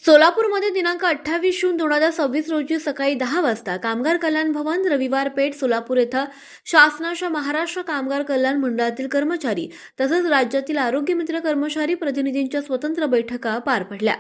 सोलापूरमध्ये दिनांक 28 जून 2026 रोजी सकाळी 10 वाजता कामगार कल्याण भवन, रविवार पेठ, सोलापूर येथे शासनाच्या महाराष्ट्र कामगार कल्याण मंडळातील कर्मचारी तसेच राज्यातील आरोग्य मित्र कर्मचारी प्रतिनिधींच्या स्वतंत्र बैठका पार पडल्या।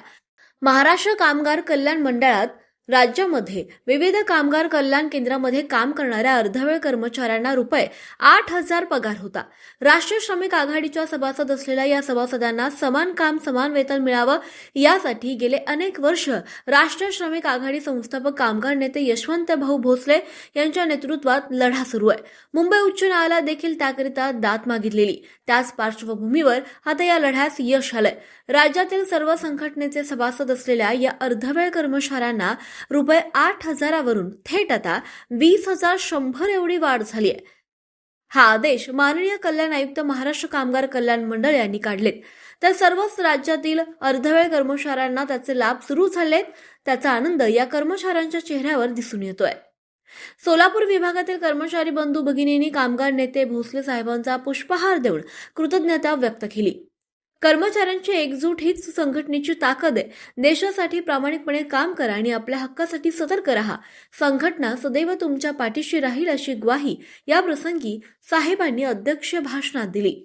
महाराष्ट्र कामगार कल्याण मंडळात राज्यामध्ये विविध कामगार कल्याण केंद्रामध्ये काम करणाऱ्या अर्धवेळ कर्मचाऱ्यांना रुपये 8,000 पगार होता। राष्ट्रीय श्रमिक आघाडीच्या सभासद असलेल्या या सभासदांना समान काम समान वेतन मिळावं यासाठी गेले अनेक वर्ष राष्ट्रीय श्रमिक आघाडी संस्थापक कामगार नेते यशवंत भाऊ भोसले यांच्या नेतृत्वात लढा सुरू आहे। मुंबई उच्च न्यायालयात देखील त्याकरिता दाद मागितलेली। त्याच पार्श्वभूमीवर आता या लढ्यास यश आलंय। राज्यातील सर्व संघटनेचे सभासद असलेल्या या अर्धवेळ कर्मचाऱ्यांना रुपये 8,000 वरून थेट आता 20,100 एवढी वाढ झाली आहे। हा आदेश माननीय कल्याण आयुक्त महाराष्ट्र कामगार कल्याण मंडळ यांनी काढलेत। तर सर्वच राज्यातील अर्धवेळ कर्मचाऱ्यांना त्याचे लाभ सुरू झालेत। त्याचा आनंद या कर्मचाऱ्यांच्या चेहऱ्यावर दिसून येतोय। सोलापूर विभागातील कर्मचारी बंधू भगिनींनी कामगार नेते भोसले साहेबांचा पुष्पहार देऊन कृतज्ञता व्यक्त केली। कर्मचाऱ्यांची एकजूट हीच संघटनेची ताकद आहे। देशासाठी प्रामाणिकपणे काम करा आणि आपल्या हक्कासाठी सतर्क राहा। संघटना सदैव तुमच्या पाठीशी राहील अशी ग्वाही या प्रसंगी साहेबांनी अध्यक्ष भाषणात दिली।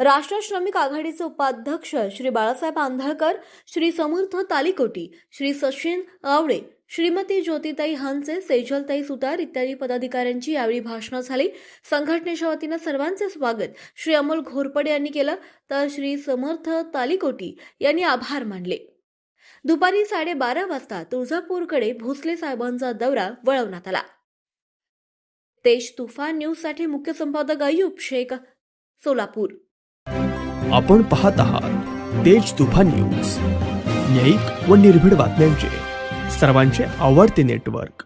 राष्ट्रीय श्रमिक आघाडीचे उपाध्यक्ष श्री बाळासाहेब आंधळकर, श्री समर्थ तालीकोटी, श्री सचिन आवडे, श्रीमती ज्योतिताई हंसे, सेजलताई सुतार इत्यादी पदाधिकाऱ्यांची यावेळी भाषणं झाली। संघटनेच्या वतीनं सर्वांचे स्वागत श्री अमोल घोरपडे यांनी केलं, तर श्री समर्थ तालीकोटी यांनी आभार मानले। दुपारी 12:30 वाजता तुळजापूरकडे भोसले साहेबांचा दौरा वळवण्यात आला। तेज तुफान न्यूज साठी मुख्य संपादक अय्यूब शेख, सोलापूर। आपण पाहत आहात तेज तुफान न्यूज, न्यायिक व निर्भीड बातम्यांचे सर्वांचे आवडते नेटवर्क।